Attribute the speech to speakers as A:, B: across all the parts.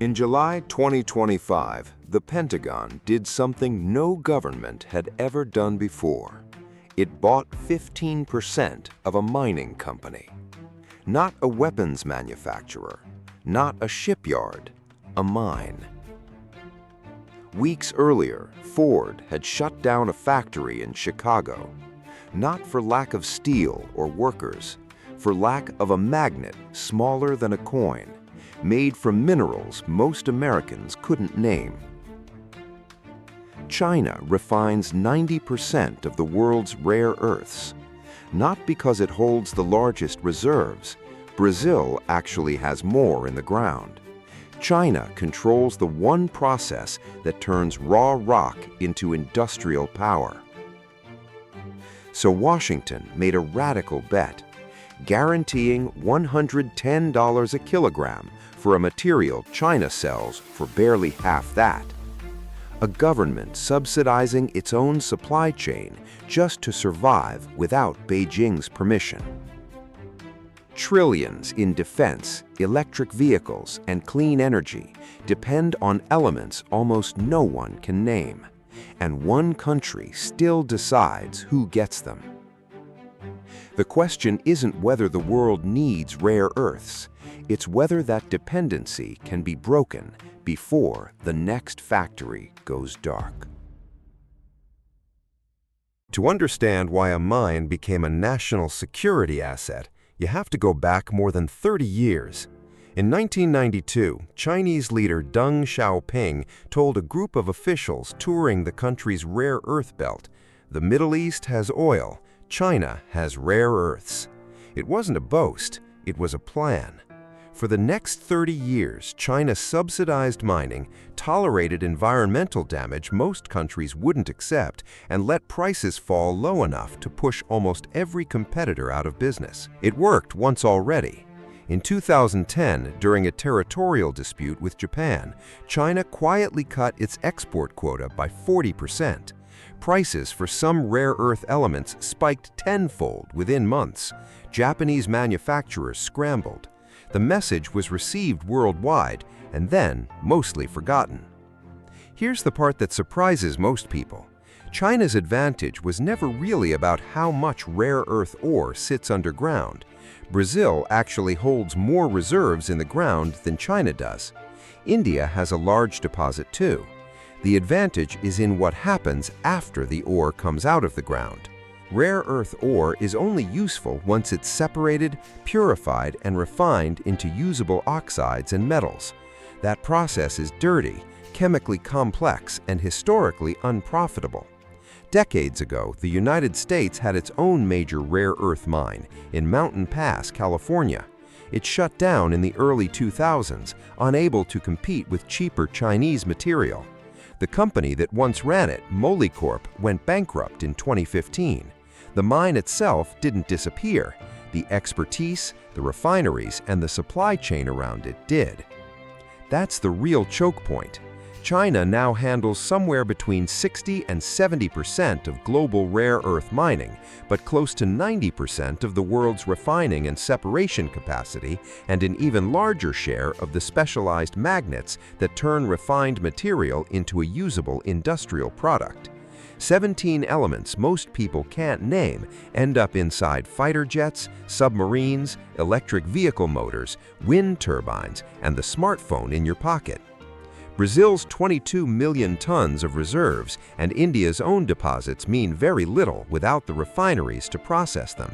A: In July 2025, the Pentagon did something no government had ever done before. It bought 15% of a mining company. Not a weapons manufacturer, not a shipyard, a mine. Weeks earlier, Ford had shut down a factory in Chicago, not for lack of steel or workers, for lack of a magnet smaller than a coin, made from minerals most Americans couldn't name. China refines 90% of the world's rare earths, not because it holds the largest reserves. Brazil actually has more in the ground. China controls the one process that turns raw rock into industrial power. So Washington made a radical bet, guaranteeing $110 a kilogram for a material China sells for barely half that. A government subsidizing its own supply chain just to survive without Beijing's permission. Trillions in defense, electric vehicles, and clean energy depend on elements almost no one can name, and one country still decides who gets them. The question isn't whether the world needs rare earths, it's whether that dependency can be broken before the next factory goes dark. To understand why a mine became a national security asset, you have to go back more than 30 years. In 1992, Chinese leader Deng Xiaoping told a group of officials touring the country's rare earth belt, "The Middle East has oil, China has rare earths." It wasn't a boast, it was a plan. For the next 30 years, China subsidized mining, tolerated environmental damage most countries wouldn't accept, and let prices fall low enough to push almost every competitor out of business. It worked once already. In 2010, during a territorial dispute with Japan, China quietly cut its export quota by 40%. Prices for some rare earth elements spiked tenfold within months. Japanese manufacturers scrambled. The message was received worldwide and then mostly forgotten. Here's the part that surprises most people. China's advantage was never really about how much rare earth ore sits underground. Brazil actually holds more reserves in the ground than China does. India has a large deposit too. The advantage is in what happens after the ore comes out of the ground. Rare earth ore is only useful once it's separated, purified, and refined into usable oxides and metals. That process is dirty, chemically complex, and historically unprofitable. Decades ago, the United States had its own major rare earth mine in Mountain Pass, California. It shut down in the early 2000s, unable to compete with cheaper Chinese material. The company that once ran it, Molycorp, went bankrupt in 2015. The mine itself didn't disappear. The expertise, the refineries, and the supply chain around it did. That's the real choke point. China now handles somewhere between 60 and 70% of global rare earth mining, but close to 90% of the world's refining and separation capacity, and an even larger share of the specialized magnets that turn refined material into a usable industrial product. 17 elements most people can't name end up inside fighter jets, submarines, electric vehicle motors, wind turbines, and the smartphone in your pocket. Brazil's 22 million tons of reserves and India's own deposits mean very little without the refineries to process them.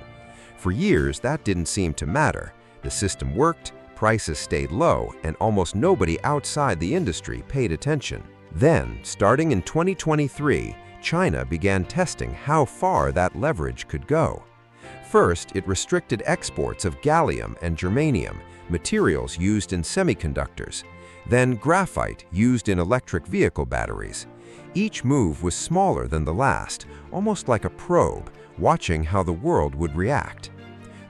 A: For years, that didn't seem to matter. The system worked, prices stayed low, and almost nobody outside the industry paid attention. Then, starting in 2023, China began testing how far that leverage could go. First, it restricted exports of gallium and germanium, materials used in semiconductors. Then graphite, used in electric vehicle batteries. Each move was smaller than the last, almost like a probe, watching how the world would react.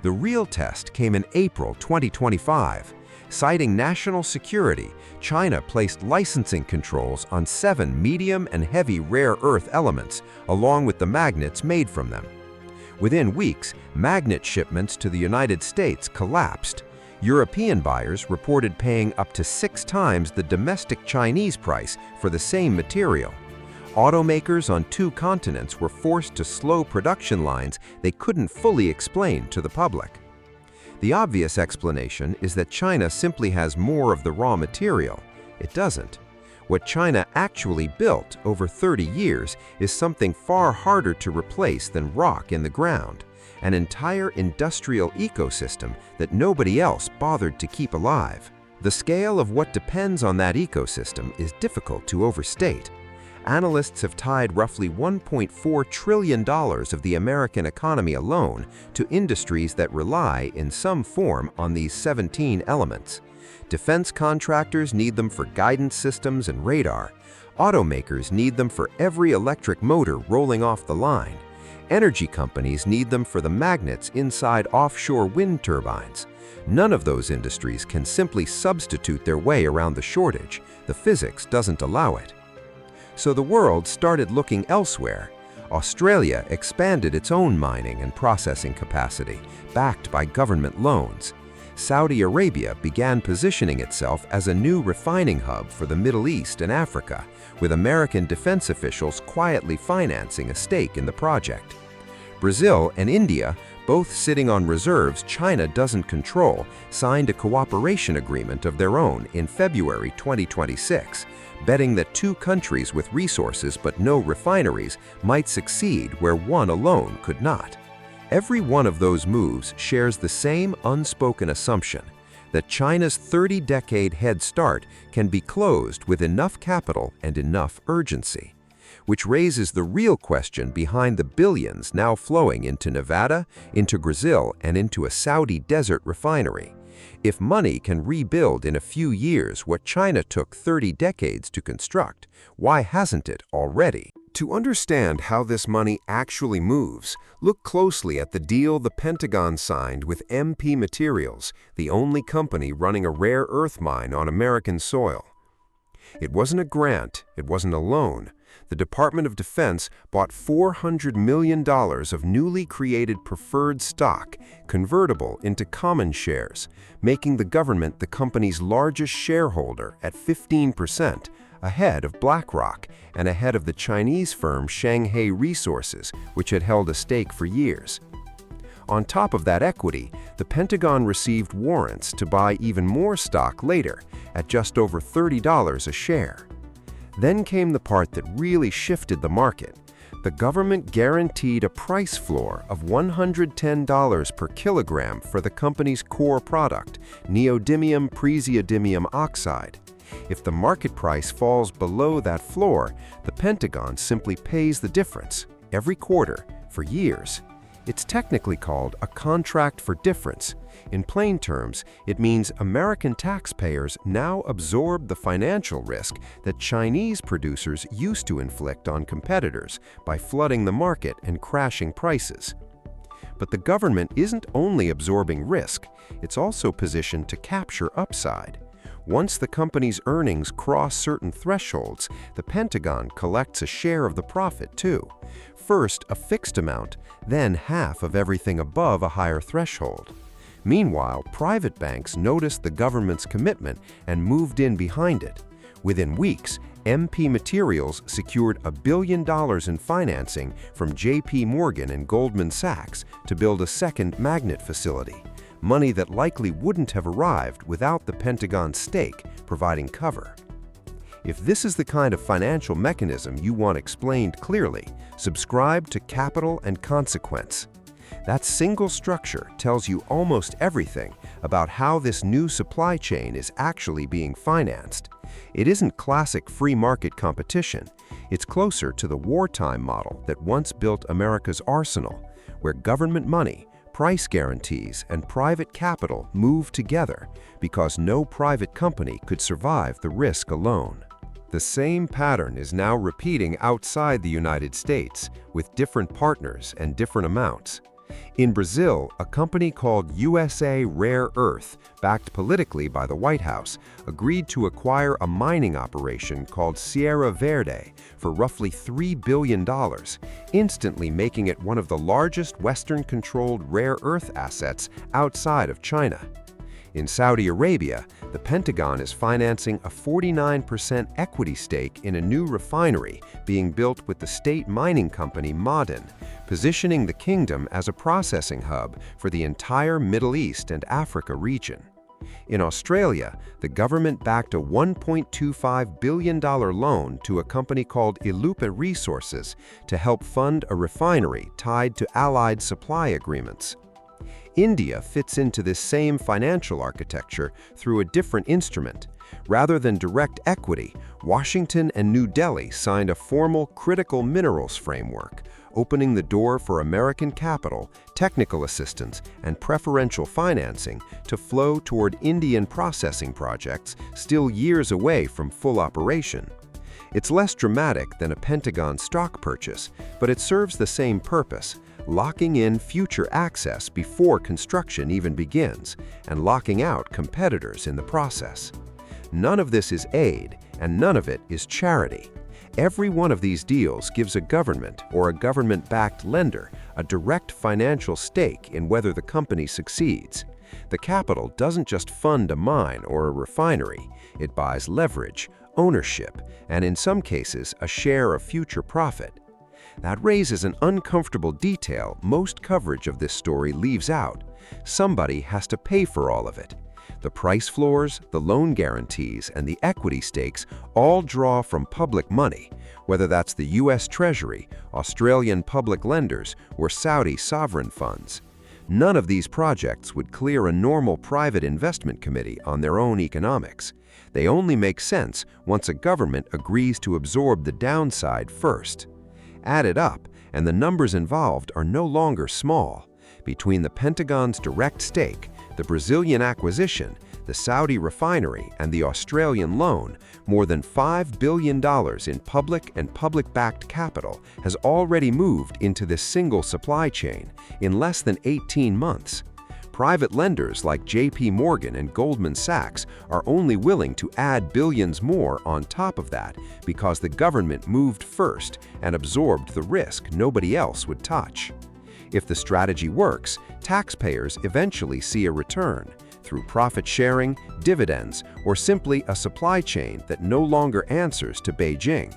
A: The real test came in April 2025. Citing national security, China placed licensing controls on 7 medium and heavy rare earth elements, along with the magnets made from them. Within weeks, magnet shipments to the United States collapsed. European buyers reported paying up to 6 times the domestic Chinese price for the same material. Automakers on 2 continents were forced to slow production lines they couldn't fully explain to the public. The obvious explanation is that China simply has more of the raw material. It doesn't. What China actually built over 30 years is something far harder to replace than rock in the ground, an entire industrial ecosystem that nobody else bothered to keep alive. The scale of what depends on that ecosystem is difficult to overstate. Analysts have tied roughly $1.4 trillion of the American economy alone to industries that rely in some form on these 17 elements. Defense contractors need them for guidance systems and radar. Automakers need them for every electric motor rolling off the line. Energy companies need them for the magnets inside offshore wind turbines. None of those industries can simply substitute their way around the shortage. The physics doesn't allow it. So the world started looking elsewhere. Australia expanded its own mining and processing capacity, backed by government loans. Saudi Arabia began positioning itself as a new refining hub for the Middle East and Africa, with American defense officials quietly financing a stake in the project. Brazil and India, both sitting on reserves China doesn't control, signed a cooperation agreement of their own in February 2026, betting that 2 countries with resources but no refineries might succeed where one alone could not. Every one of those moves shares the same unspoken assumption that China's 30-decade head start can be closed with enough capital and enough urgency, which raises the real question behind the billions now flowing into Nevada, into Brazil, and into a Saudi desert refinery. If money can rebuild in a few years what China took 30 decades to construct, why hasn't it already? To understand how this money actually moves, look closely at the deal the Pentagon signed with MP Materials, the only company running a rare earth mine on American soil. It wasn't a grant, it wasn't a loan. The Department of Defense bought $400 million of newly created preferred stock, convertible into common shares, making the government the company's largest shareholder at 15%, ahead of BlackRock and ahead of the Chinese firm Shanghai Resources, which had held a stake for years. On top of that equity, the Pentagon received warrants to buy even more stock later, at just over $30 a share. Then came the part that really shifted the market. The government guaranteed a price floor of $110 per kilogram for the company's core product, neodymium praseodymium oxide. If the market price falls below that floor, the Pentagon simply pays the difference, every quarter, for years. It's technically called a contract for difference. In plain terms, it means American taxpayers now absorb the financial risk that Chinese producers used to inflict on competitors by flooding the market and crashing prices. But the government isn't only absorbing risk, it's also positioned to capture upside. Once the company's earnings cross certain thresholds, the Pentagon collects a share of the profit too. First, a fixed amount, then half of everything above a higher threshold. Meanwhile, private banks noticed the government's commitment and moved in behind it. Within weeks, MP Materials secured $1 billion in financing from JP Morgan and Goldman Sachs to build a second magnet facility, money that likely wouldn't have arrived without the Pentagon's stake providing cover. If this is the kind of financial mechanism you want explained clearly, subscribe to Capital and Consequence. That single structure tells you almost everything about how this new supply chain is actually being financed. It isn't classic free market competition. It's closer to the wartime model that once built America's arsenal, where government money, price guarantees, and private capital move together because no private company could survive the risk alone. The same pattern is now repeating outside the United States with different partners and different amounts. In Brazil, a company called USA Rare Earth, backed politically by the White House, agreed to acquire a mining operation called Serra Verde for roughly $3 billion, instantly making it one of the largest Western-controlled rare earth assets outside of China. In Saudi Arabia, the Pentagon is financing a 49% equity stake in a new refinery being built with the state mining company Ma'aden, positioning the kingdom as a processing hub for the entire Middle East and Africa region. In Australia, the government backed a $1.25 billion loan to a company called Ilupa Resources to help fund a refinery tied to allied supply agreements. India fits into this same financial architecture through a different instrument. Rather than direct equity, Washington and New Delhi signed a formal critical minerals framework, opening the door for American capital, technical assistance, and preferential financing to flow toward Indian processing projects still years away from full operation. It's less dramatic than a Pentagon stock purchase, but it serves the same purpose: locking in future access before construction even begins, and locking out competitors in the process. None of this is aid, and none of it is charity. Every one of these deals gives a government or a government-backed lender a direct financial stake in whether the company succeeds. The capital doesn't just fund a mine or a refinery, it buys leverage, ownership, and in some cases, a share of future profit. That raises an uncomfortable detail most coverage of this story leaves out. Somebody has to pay for all of it. The price floors, the loan guarantees, and the equity stakes all draw from public money, whether that's the U.S. Treasury, Australian public lenders, or Saudi sovereign funds. None of these projects would clear a normal private investment committee on their own economics. They only make sense once a government agrees to absorb the downside first. Add it up, and the numbers involved are no longer small. Between the Pentagon's direct stake, the Brazilian acquisition, the Saudi refinery, and the Australian loan, more than $5 billion in public and public-backed capital has already moved into this single supply chain in less than 18 months. Private lenders like JP Morgan and Goldman Sachs are only willing to add billions more on top of that because the government moved first and absorbed the risk nobody else would touch. If the strategy works, taxpayers eventually see a return through profit sharing, dividends, or simply a supply chain that no longer answers to Beijing.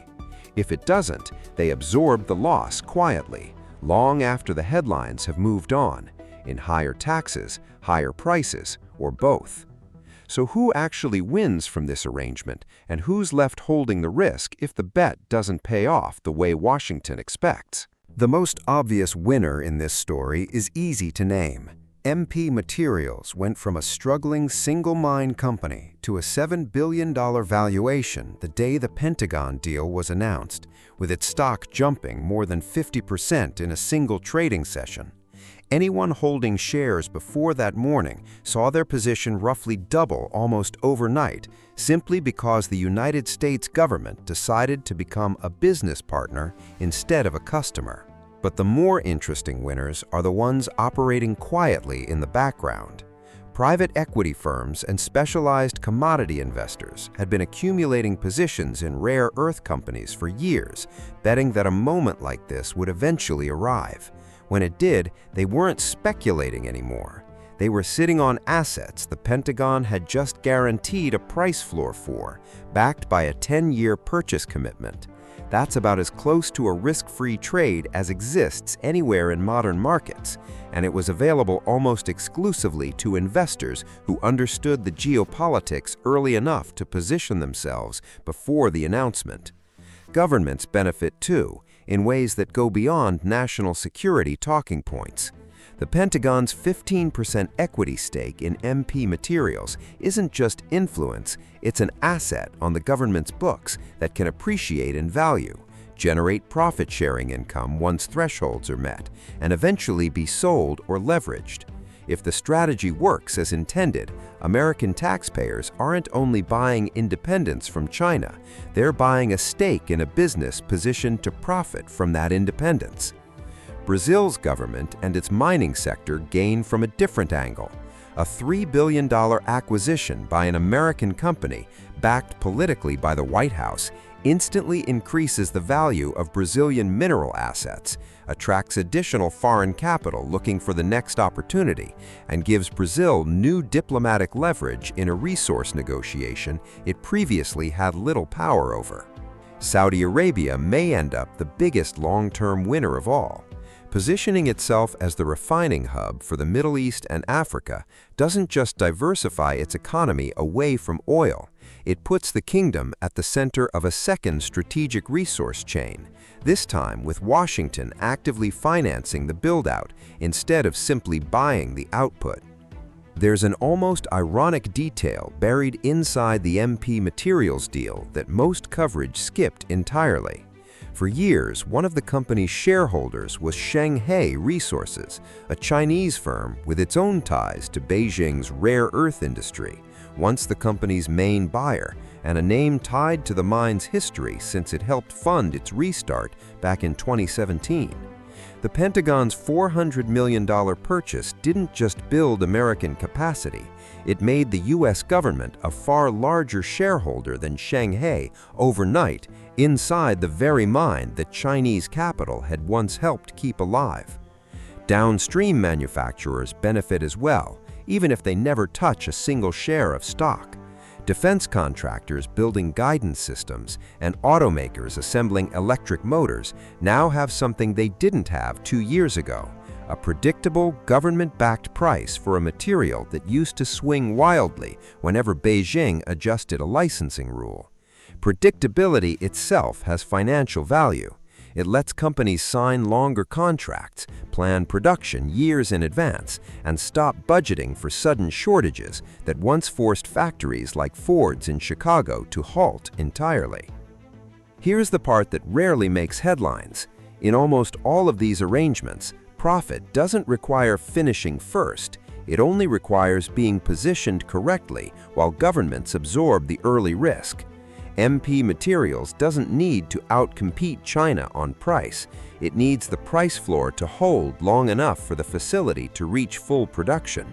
A: If it doesn't, they absorb the loss quietly, long after the headlines have moved on, in higher taxes, higher prices, or both. So who actually wins from this arrangement, and who's left holding the risk if the bet doesn't pay off the way Washington expects? The most obvious winner in this story is easy to name. MP Materials went from a struggling single-mine company to a $7 billion valuation the day the Pentagon deal was announced, with its stock jumping more than 50% in a single trading session. Anyone holding shares before that morning saw their position roughly double almost overnight, simply because the United States government decided to become a business partner instead of a customer. But the more interesting winners are the ones operating quietly in the background. Private equity firms and specialized commodity investors had been accumulating positions in rare earth companies for years, betting that a moment like this would eventually arrive. When it did, they weren't speculating anymore. They were sitting on assets the Pentagon had just guaranteed a price floor for, backed by a 10-year purchase commitment. That's about as close to a risk-free trade as exists anywhere in modern markets, and it was available almost exclusively to investors who understood the geopolitics early enough to position themselves before the announcement. Governments benefit too, in ways that go beyond national security talking points. The Pentagon's 15% equity stake in MP Materials isn't just influence, it's an asset on the government's books that can appreciate in value, generate profit-sharing income once thresholds are met, and eventually be sold or leveraged. If the strategy works as intended, American taxpayers aren't only buying independence from China, they're buying a stake in a business positioned to profit from that independence. Brazil's government and its mining sector gain from a different angle. A $3 billion acquisition by an American company, backed politically by the White House, instantly increases the value of Brazilian mineral assets, attracts additional foreign capital looking for the next opportunity, and gives Brazil new diplomatic leverage in a resource negotiation it previously had little power over. Saudi Arabia may end up the biggest long-term winner of all. Positioning itself as the refining hub for the Middle East and Africa doesn't just diversify its economy away from oil, it puts the kingdom at the center of a second strategic resource chain, this time with Washington actively financing the build-out instead of simply buying the output. There's an almost ironic detail buried inside the MP Materials deal that most coverage skipped entirely. For years, one of the company's shareholders was Shanghai Resources, a Chinese firm with its own ties to Beijing's rare earth industry, once the company's main buyer, and a name tied to the mine's history since it helped fund its restart back in 2017. The Pentagon's $400 million purchase didn't just build American capacity, it made the U.S. government a far larger shareholder than Shanghai overnight inside the very mine that Chinese capital had once helped keep alive. Downstream manufacturers benefit as well, even if they never touch a single share of stock. Defense contractors building guidance systems and automakers assembling electric motors now have something they didn't have 2 years ago: a predictable, government-backed price for a material that used to swing wildly whenever Beijing adjusted a licensing rule. Predictability itself has financial value. It lets companies sign longer contracts, plan production years in advance, and stop budgeting for sudden shortages that once forced factories like Ford's in Chicago to halt entirely. Here's the part that rarely makes headlines. In almost all of these arrangements, profit doesn't require finishing first. It only requires being positioned correctly while governments absorb the early risk. MP Materials doesn't need to outcompete China on price. It needs the price floor to hold long enough for the facility to reach full production.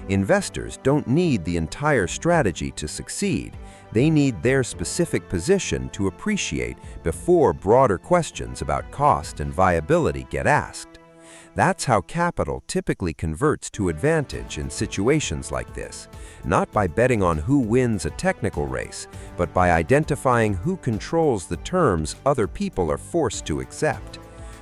A: Investors don't need the entire strategy to succeed. They need their specific position to appreciate before broader questions about cost and viability get asked. That's how capital typically converts to advantage in situations like this, not by betting on who wins a technical race, but by identifying who controls the terms other people are forced to accept.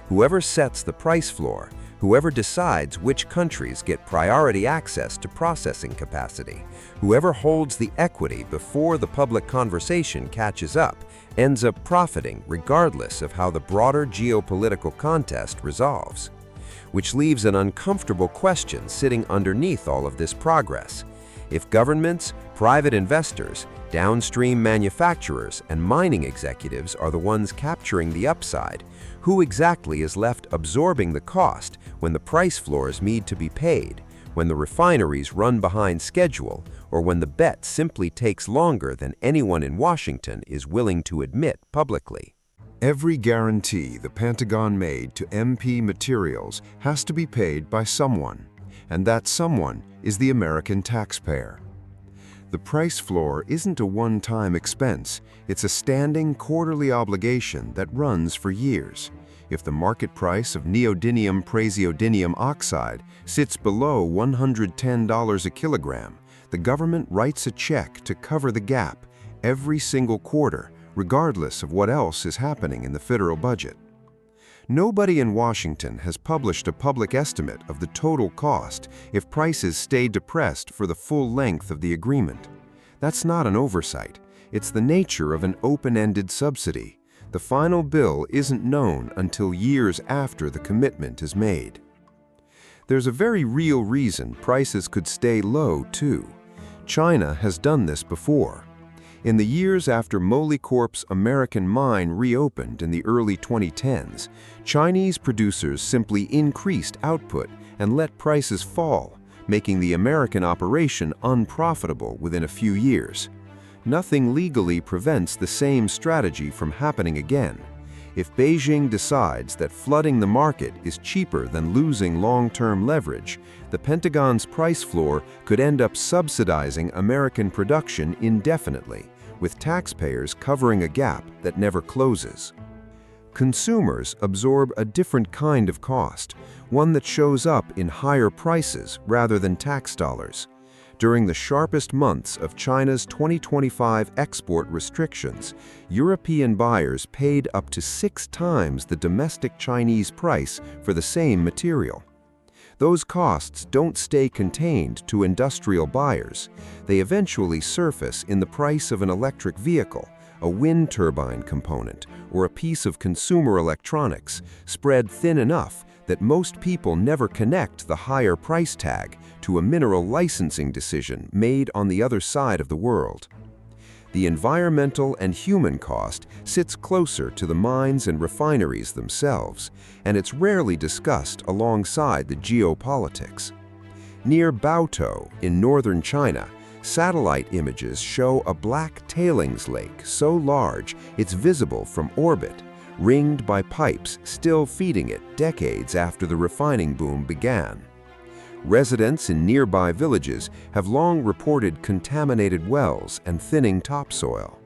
A: Whoever sets the price floor, whoever decides which countries get priority access to processing capacity, whoever holds the equity before the public conversation catches up, ends up profiting regardless of how the broader geopolitical contest resolves. Which leaves an uncomfortable question sitting underneath all of this progress. If governments, private investors, downstream manufacturers, and mining executives are the ones capturing the upside, who exactly is left absorbing the cost when the price floors need to be paid, when the refineries run behind schedule, or when the bet simply takes longer than anyone in Washington is willing to admit publicly?
B: Every guarantee the Pentagon made to MP Materials has to be paid by someone, and that someone is the American taxpayer. The price floor isn't a one-time expense, it's a standing quarterly obligation that runs for years. If the market price of neodymium praseodymium oxide sits below $110 a kilogram, the government writes a check to cover the gap every single quarter, regardless of what else is happening in the federal budget. Nobody in Washington has published a public estimate of the total cost if prices stay depressed for the full length of the agreement. That's not an oversight. It's the nature of an open-ended subsidy. The final bill isn't known until years after the commitment is made. There's a very real reason prices could stay low, too. China has done this before. In the years after Molycorp's American mine reopened in the early 2010s, Chinese producers simply increased output and let prices fall, making the American operation unprofitable within a few years. Nothing legally prevents the same strategy from happening again. If Beijing decides that flooding the market is cheaper than losing long-term leverage, the Pentagon's price floor could end up subsidizing American production indefinitely, with taxpayers covering a gap that never closes. Consumers absorb a different kind of cost, one that shows up in higher prices rather than tax dollars. During the sharpest months of China's 2025 export restrictions, European buyers paid up to 6 times the domestic Chinese price for the same material. Those costs don't stay contained to industrial buyers. They eventually surface in the price of an electric vehicle, a wind turbine component, or a piece of consumer electronics, spread thin enough that most people never connect the higher price tag to a mineral licensing decision made on the other side of the world. The environmental and human cost sits closer to the mines and refineries themselves, and it's rarely discussed alongside the geopolitics. Near Baotou in northern China, satellite images show a black tailings lake so large it's visible from orbit, ringed by pipes still feeding it decades after the refining boom began. Residents in nearby villages have long reported contaminated wells and thinning topsoil.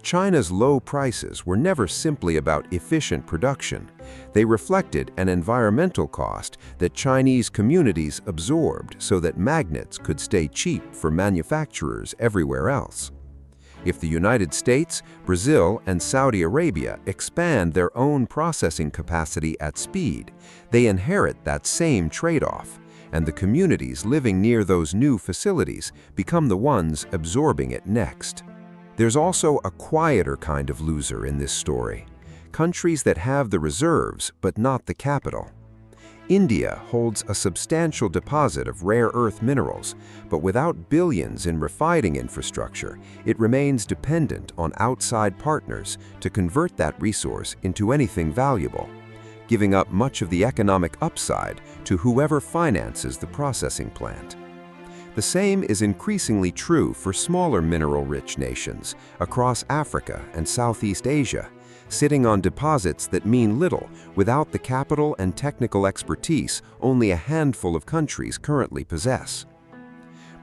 B: China's low prices were never simply about efficient production. They reflected an environmental cost that Chinese communities absorbed so that magnets could stay cheap for manufacturers everywhere else. If the United States, Brazil, and Saudi Arabia expand their own processing capacity at speed, they inherit that same trade-off, and the communities living near those new facilities become the ones absorbing it next. There's also a quieter kind of loser in this story: countries that have the reserves but not the capital. India holds a substantial deposit of rare earth minerals, but without billions in refining infrastructure, it remains dependent on outside partners to convert that resource into anything valuable, giving up much of the economic upside to whoever finances the processing plant. The same is increasingly true for smaller mineral-rich nations across Africa and Southeast Asia, sitting on deposits that mean little without the capital and technical expertise only a handful of countries currently possess.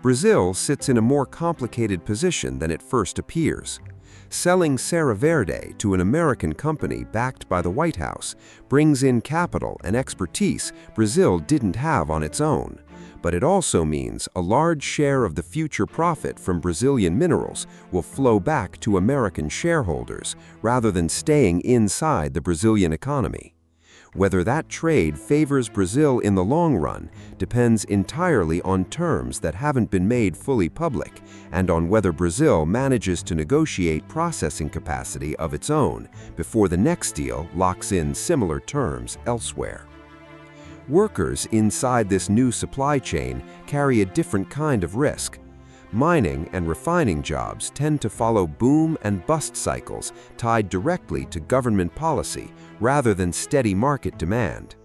B: Brazil sits in a more complicated position than it first appears. Selling Serra Verde to an American company backed by the White House brings in capital and expertise Brazil didn't have on its own. But it also means a large share of the future profit from Brazilian minerals will flow back to American shareholders rather than staying inside the Brazilian economy. Whether that trade favors Brazil in the long run depends entirely on terms that haven't been made fully public and on whether Brazil manages to negotiate processing capacity of its own before the next deal locks in similar terms elsewhere. Workers inside this new supply chain carry a different kind of risk. Mining and refining jobs tend to follow boom and bust cycles tied directly to government policy rather than steady market demand.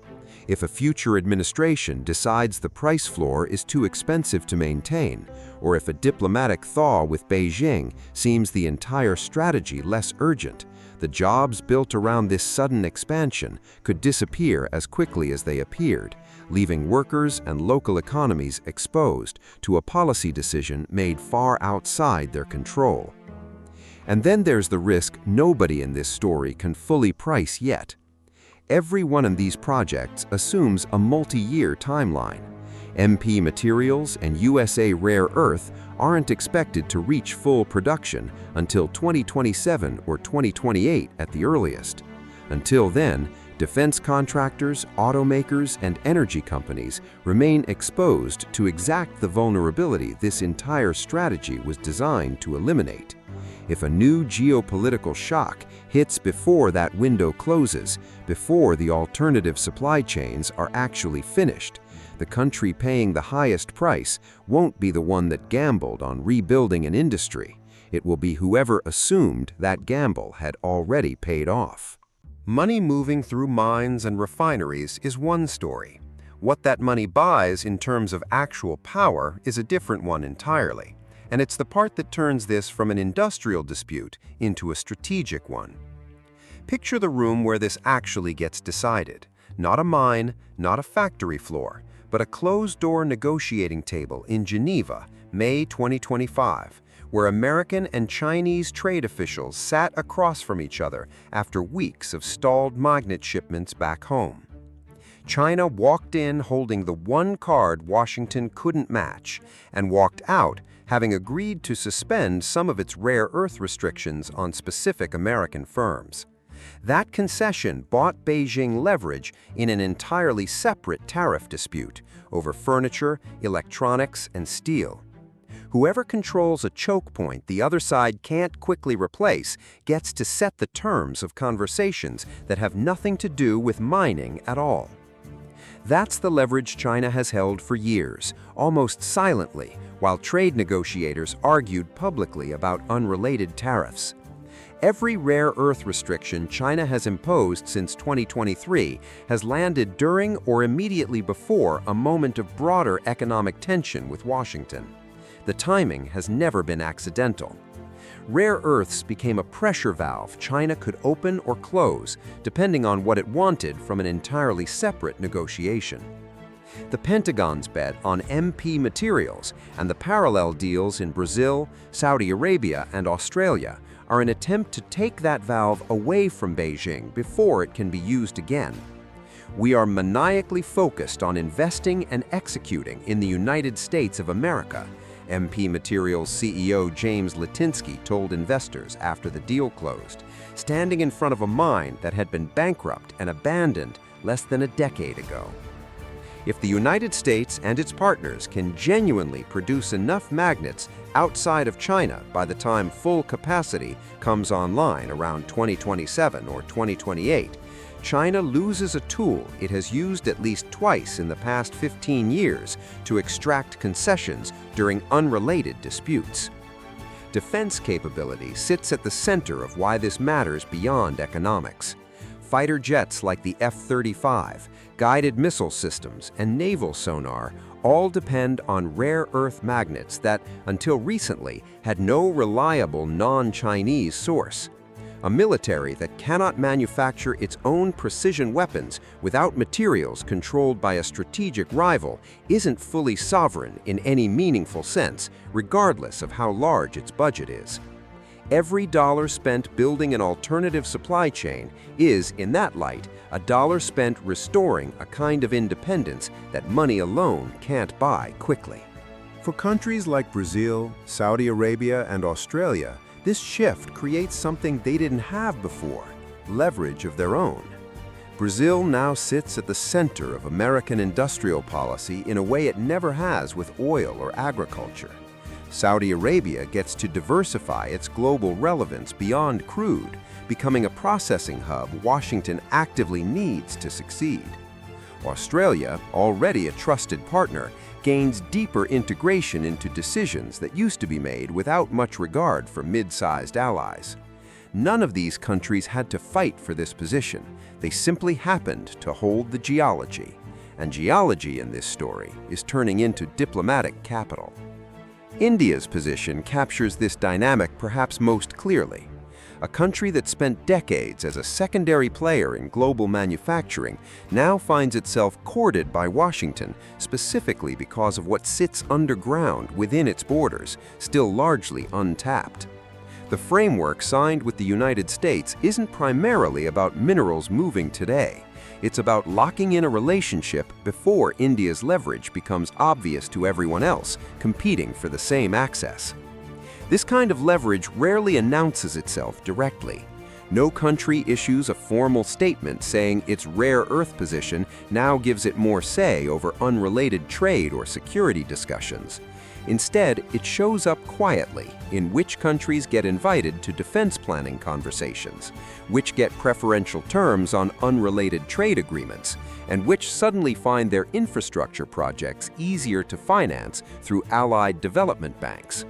B: If a future administration decides the price floor is too expensive to maintain, or if a diplomatic thaw with Beijing seems the entire strategy less urgent, the jobs built around this sudden expansion could disappear as quickly as they appeared, leaving workers and local economies exposed to a policy decision made far outside their control. And then there's the risk nobody in this story can fully price yet. Every one of these projects assumes a multi-year timeline. MP Materials and USA Rare Earth aren't expected to reach full production until 2027 or 2028 at the earliest. Until then, defense contractors, automakers, and energy companies remain exposed to exact the vulnerability this entire strategy was designed to eliminate. If a new geopolitical shock hits before that window closes, before the alternative supply chains are actually finished, the country paying the highest price won't be the one that gambled on rebuilding an industry. It will be whoever assumed that gamble had already paid off.
A: Money moving through mines and refineries is one story. What that money buys in terms of actual power is a different one entirely. And it's the part that turns this from an industrial dispute into a strategic one. Picture the room where this actually gets decided. Not a mine, not a factory floor, but a closed-door negotiating table in Geneva, May 2025, where American and Chinese trade officials sat across from each other after weeks of stalled magnet shipments back home. China walked in holding the one card Washington couldn't match, and walked out having agreed to suspend some of its rare earth restrictions on specific American firms. That concession bought Beijing leverage in an entirely separate tariff dispute over furniture, electronics, and steel. Whoever controls a choke point the other side can't quickly replace gets to set the terms of conversations that have nothing to do with mining at all. That's the leverage China has held for years, almost silently, while trade negotiators argued publicly about unrelated tariffs. Every rare earth restriction China has imposed since 2023 has landed during or immediately before a moment of broader economic tension with Washington. The timing has never been accidental. Rare earths became a pressure valve China could open or close, depending on what it wanted from an entirely separate negotiation. The Pentagon's bet on MP materials and the parallel deals in Brazil, Saudi Arabia, and Australia are an attempt to take that valve away from Beijing before it can be used again. We are maniacally focused on investing and executing in the United States of America, MP Materials CEO James Litinsky told investors after the deal closed, standing in front of a mine that had been bankrupt and abandoned less than a decade ago. If the United States and its partners can genuinely produce enough magnets outside of China by the time full capacity comes online around 2027 or 2028, China loses a tool it has used at least twice in the past 15 years to extract concessions during unrelated disputes. Defense capability sits at the center of why this matters beyond economics. Fighter jets like the F-35, guided missile systems, and naval sonar all depend on rare earth magnets that, until recently, had no reliable non-Chinese source. A military that cannot manufacture its own precision weapons without materials controlled by a strategic rival isn't fully sovereign in any meaningful sense, regardless of how large its budget is. Every dollar spent building an alternative supply chain is, in that light, a dollar spent restoring a kind of independence that money alone can't buy quickly. For countries like Brazil, Saudi Arabia, and Australia, this shift creates something they didn't have before, leverage of their own. Brazil now sits at the center of American industrial policy in a way it never has with oil or agriculture. Saudi Arabia gets to diversify its global relevance beyond crude, becoming a processing hub Washington actively needs to succeed. Australia, already a trusted partner, gains deeper integration into decisions that used to be made without much regard for mid-sized allies. None of these countries had to fight for this position. They simply happened to hold the geology. And geology in this story is turning into diplomatic capital. India's position captures this dynamic perhaps most clearly. A country that spent decades as a secondary player in global manufacturing now finds itself courted by Washington specifically because of what sits underground within its borders, still largely untapped. The framework signed with the United States isn't primarily about minerals moving today. It's about locking in a relationship before India's leverage becomes obvious to everyone else competing for the same access. This kind of leverage rarely announces itself directly. No country issues a formal statement saying its rare earth position now gives it more say over unrelated trade or security discussions. Instead, it shows up quietly in which countries get invited to defense planning conversations, which get preferential terms on unrelated trade agreements, and which suddenly find their infrastructure projects easier to finance through allied development banks.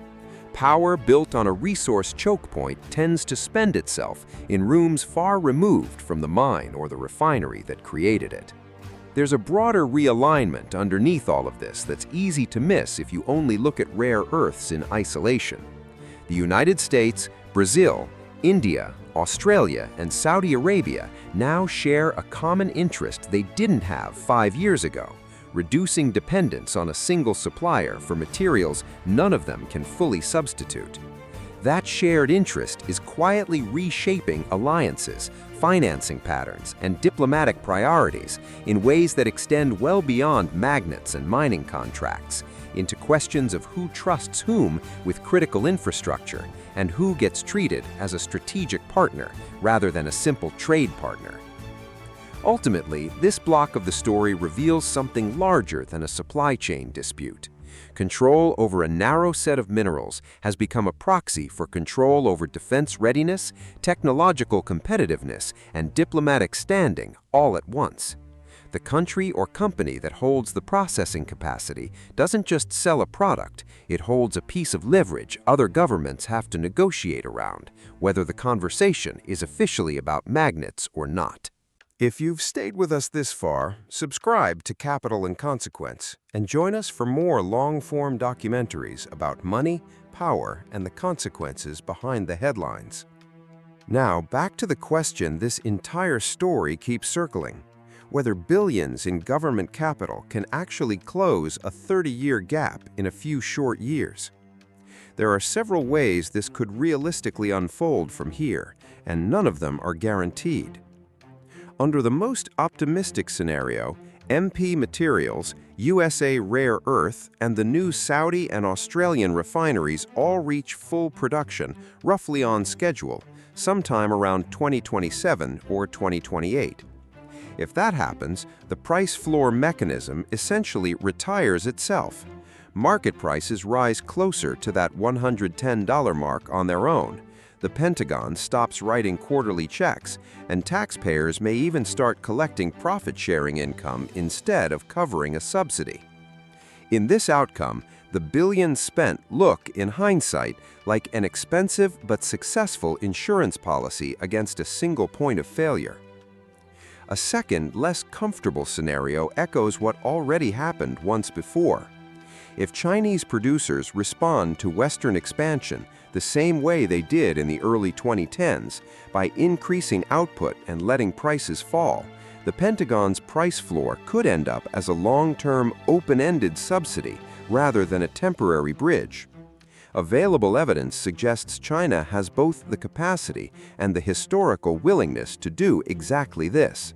A: Power built on a resource choke point tends to spend itself in rooms far removed from the mine or the refinery that created it. There's a broader realignment underneath all of this that's easy to miss if you only look at rare earths in isolation. The United States, Brazil, India, Australia, and Saudi Arabia now share a common interest they didn't have 5 years ago, reducing dependence on a single supplier for materials none of them can fully substitute. That shared interest is quietly reshaping alliances, financing patterns, and diplomatic priorities in ways that extend well beyond magnets and mining contracts, into questions of who trusts whom with critical infrastructure and who gets treated as a strategic partner rather than a simple trade partner. Ultimately, this block of the story reveals something larger than a supply chain dispute. Control over a narrow set of minerals has become a proxy for control over defense readiness, technological competitiveness, and diplomatic standing all at once. The country or company that holds the processing capacity doesn't just sell a product, it holds a piece of leverage other governments have to negotiate around, whether the conversation is officially about magnets or not. If you've stayed with us this far, subscribe to Capital and Consequence and join us for more long-form documentaries about money, power, and the consequences behind the headlines. Now, back to the question this entire story keeps circling: whether billions in government capital can actually close a 30-year gap in a few short years. There are several ways this could realistically unfold from here, and none of them are guaranteed. Under the most optimistic scenario, MP Materials, USA Rare Earth, and the new Saudi and Australian refineries all reach full production, roughly on schedule, sometime around 2027 or 2028. If that happens, the price floor mechanism essentially retires itself. Market prices rise closer to that $110 mark on their own. The Pentagon stops writing quarterly checks, and taxpayers may even start collecting profit-sharing income instead of covering a subsidy. In this outcome, the billions spent look, in hindsight, like an expensive but successful insurance policy against a single point of failure. A second, less comfortable scenario echoes what already happened once before. If Chinese producers respond to Western expansion the same way they did in the early 2010s, by increasing output and letting prices fall, the Pentagon's price floor could end up as a long-term, open-ended subsidy rather than a temporary bridge. Available evidence suggests China has both the capacity and the historical willingness to do exactly this.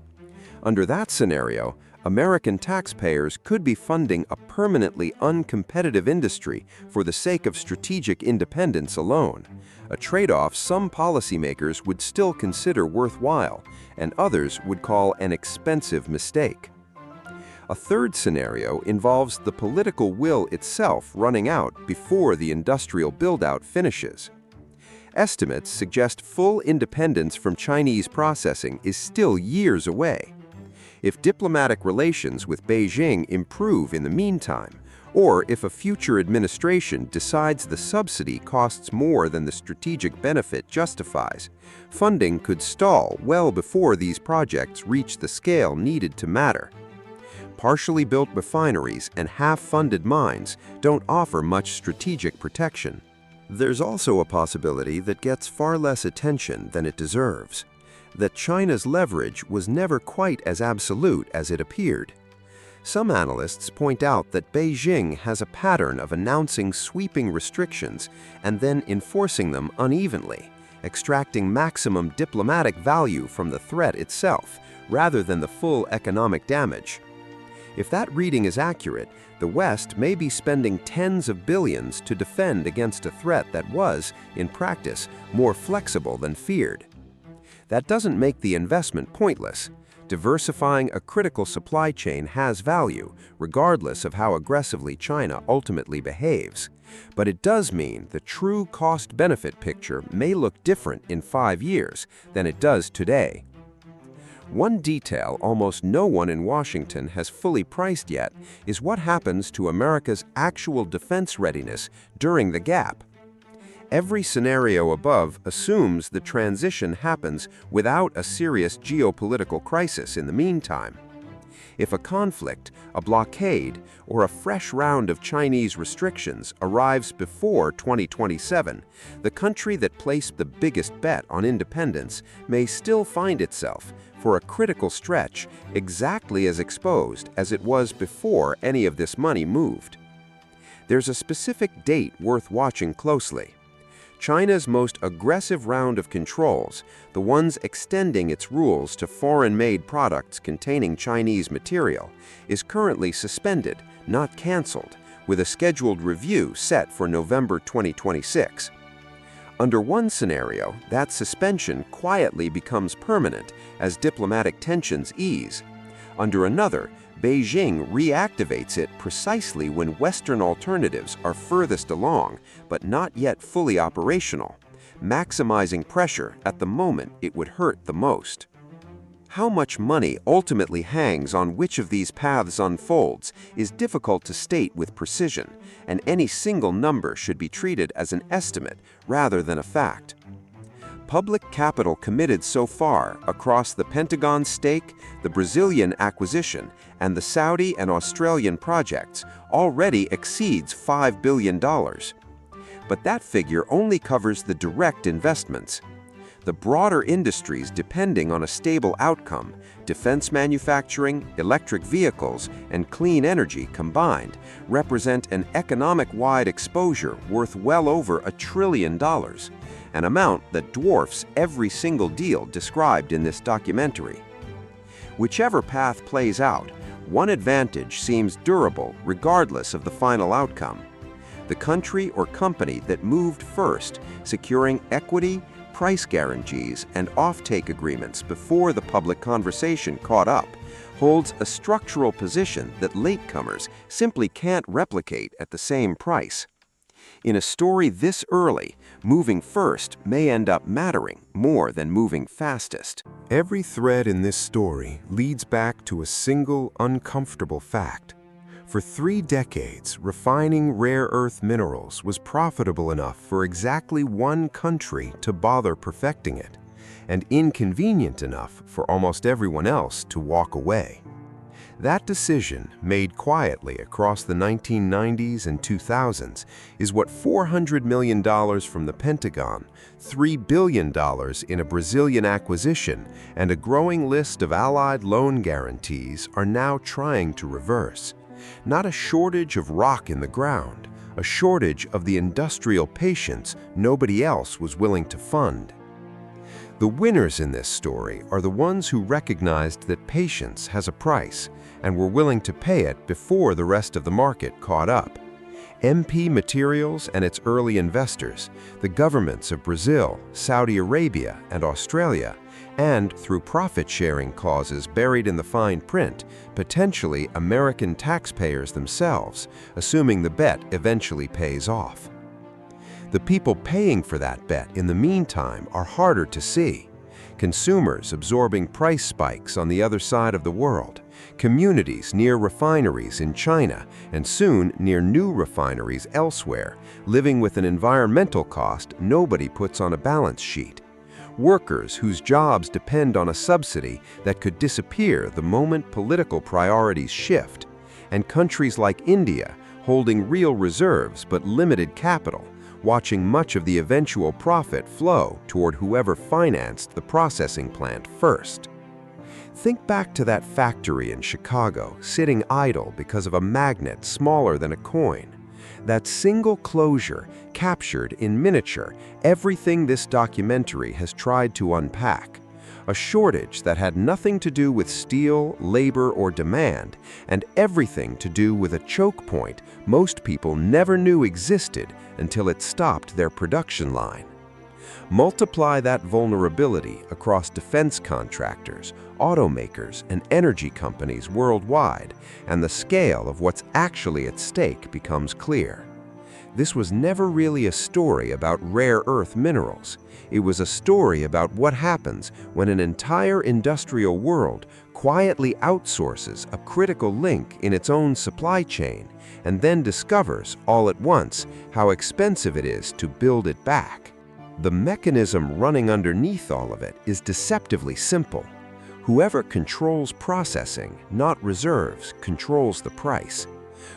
A: Under that scenario, American taxpayers could be funding a permanently uncompetitive industry for the sake of strategic independence alone, a trade-off some policymakers would still consider worthwhile and others would call an expensive mistake. A third scenario involves the political will itself running out before the industrial build-out finishes. Estimates suggest full independence from Chinese processing is still years away. If diplomatic relations with Beijing improve in the meantime, or if a future administration decides the subsidy costs more than the strategic benefit justifies, funding could stall well before these projects reach the scale needed to matter. Partially built refineries and half-funded mines don't offer much strategic protection. There's also a possibility that gets far less attention than it deserves: that China's leverage was never quite as absolute as it appeared. Some analysts point out that Beijing has a pattern of announcing sweeping restrictions and then enforcing them unevenly, extracting maximum diplomatic value from the threat itself, rather than the full economic damage. If that reading is accurate, the West may be spending tens of billions to defend against a threat that was, in practice, more flexible than feared. That doesn't make the investment pointless. Diversifying a critical supply chain has value, regardless of how aggressively China ultimately behaves. But it does mean the true cost-benefit picture may look different in 5 years than it does today. One detail almost no one in Washington has fully priced yet is what happens to America's actual defense readiness during the gap. Every scenario above assumes the transition happens without a serious geopolitical crisis in the meantime. If a conflict, a blockade, or a fresh round of Chinese restrictions arrives before 2027, the country that placed the biggest bet on independence may still find itself, for a critical stretch, exactly as exposed as it was before any of this money moved. There's a specific date worth watching closely: China's most aggressive round of controls, the ones extending its rules to foreign-made products containing Chinese material, is currently suspended, not canceled, with a scheduled review set for November 2026. Under one scenario, that suspension quietly becomes permanent as diplomatic tensions ease. Under another, Beijing reactivates it precisely when Western alternatives are furthest along, but not yet fully operational, maximizing pressure at the moment it would hurt the most. How much money ultimately hangs on which of these paths unfolds is difficult to state with precision, and any single number should be treated as an estimate rather than a fact. Public capital committed so far across the Pentagon stake, the Brazilian acquisition, and the Saudi and Australian projects already exceeds $5 billion. But that figure only covers the direct investments. The broader industries depending on a stable outcome, defense manufacturing, electric vehicles, and clean energy combined, represent an economic-wide exposure worth well over $1 trillion, an amount that dwarfs every single deal described in this documentary. Whichever path plays out, one advantage seems durable regardless of the final outcome. The country or company that moved first, securing equity, price guarantees, and offtake agreements before the public conversation caught up, holds a structural position that latecomers simply can't replicate at the same price. In a story this early, moving first may end up mattering more than moving fastest.
B: Every thread in this story leads back to a single uncomfortable fact. For 3 decades, refining rare earth minerals was profitable enough for exactly one country to bother perfecting it, and inconvenient enough for almost everyone else to walk away. That decision, made quietly across the 1990s and 2000s, is what $400 million from the Pentagon, $3 billion in a Brazilian acquisition, and a growing list of allied loan guarantees are now trying to reverse. Not a shortage of rock in the ground, a shortage of the industrial patience nobody else was willing to fund. The winners in this story are the ones who recognized that patience has a price and were willing to pay it before the rest of the market caught up. MP Materials and its early investors, the governments of Brazil, Saudi Arabia, and Australia, and through profit-sharing clauses buried in the fine print, potentially American taxpayers themselves, assuming the bet eventually pays off. The people paying for that bet in the meantime are harder to see. Consumers absorbing price spikes on the other side of the world, communities near refineries in China and soon near new refineries elsewhere, living with an environmental cost nobody puts on a balance sheet. Workers whose jobs depend on a subsidy that could disappear the moment political priorities shift, and countries like India holding real reserves but limited capital, watching much of the eventual profit flow toward whoever financed the processing plant first. Think back to that factory in Chicago sitting idle because of a magnet smaller than a coin. That single closure captured in miniature everything this documentary has tried to unpack. A shortage that had nothing to do with steel, labor, or demand, and everything to do with a choke point most people never knew existed until it stopped their production line. Multiply that vulnerability across defense contractors, automakers, and energy companies worldwide, and the scale of what's actually at stake becomes clear. This was never really a story about rare earth minerals. It was a story about what happens when an entire industrial world quietly outsources a critical link in its own supply chain and then discovers all at once how expensive it is to build it back. The mechanism running underneath all of it is deceptively simple. Whoever controls processing, not reserves, controls the price.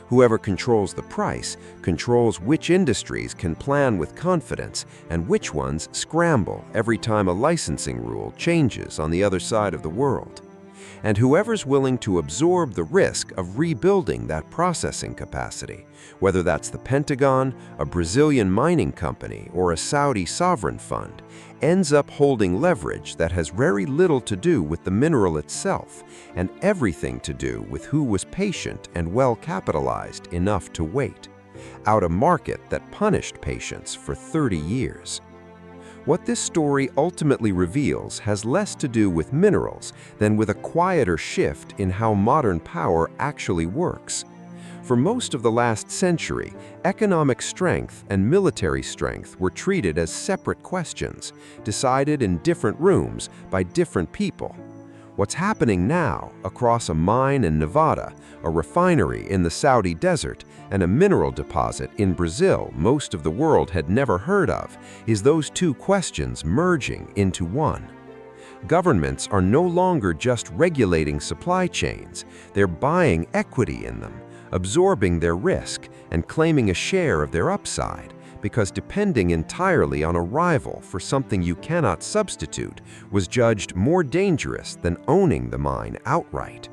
B: Whoever controls the price controls which industries can plan with confidence and which ones scramble every time a licensing rule changes on the other side of the world.
A: And whoever's willing to absorb the risk of rebuilding that processing capacity, whether that's the Pentagon, a Brazilian mining company, or a Saudi sovereign fund, ends up holding leverage that has very little to do with the mineral itself and everything to do with who was patient and well capitalized enough to wait, out a market that punished patience for 30 years. What this story ultimately reveals has less to do with minerals than with a quieter shift in how modern power actually works. For most of the last century, economic strength and military strength were treated as separate questions, decided in different rooms by different people. What's happening now across a mine in Nevada, a refinery in the Saudi desert, and a mineral deposit in Brazil most of the world had never heard of is those two questions merging into one. Governments are no longer just regulating supply chains, they're buying equity in them, absorbing their risk, and claiming a share of their upside, because depending entirely on a rival for something you cannot substitute was judged more dangerous than owning the mine outright.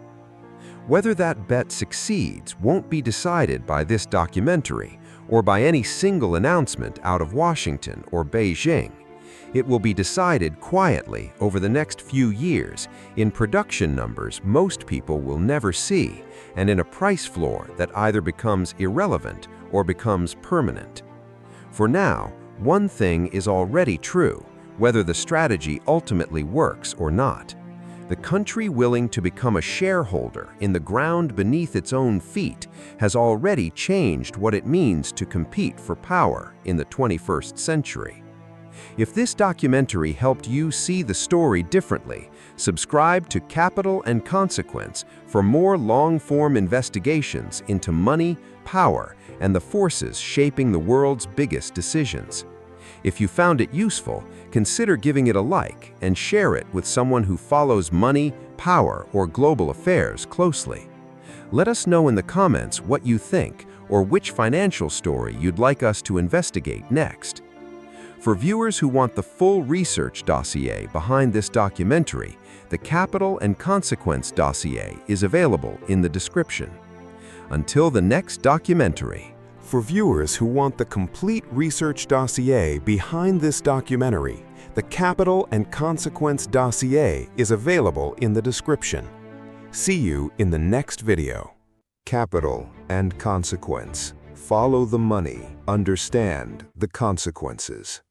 A: Whether that bet succeeds won't be decided by this documentary or by any single announcement out of Washington or Beijing. It will be decided quietly over the next few years in production numbers most people will never see and in a price floor that either becomes irrelevant or becomes permanent. For now, one thing is already true, whether the strategy ultimately works or not. The country willing to become a shareholder in the ground beneath its own feet has already changed what it means to compete for power in the 21st century. If this documentary helped you see the story differently, subscribe to Capital and Consequence for more long-form investigations into money, power, and the forces shaping the world's biggest decisions. If you found it useful, consider giving it a like and share it with someone who follows money, power, or global affairs closely. Let us know in the comments what you think or which financial story you'd like us to investigate next. For viewers who want the full research dossier behind this documentary, the Capital and Consequence dossier is available in the description. Until the next documentary.
C: For viewers who want the complete research dossier behind this documentary, the Capital and Consequence dossier is available in the description. See you in the next video.
B: Capital and Consequence. Follow the money. Understand the consequences.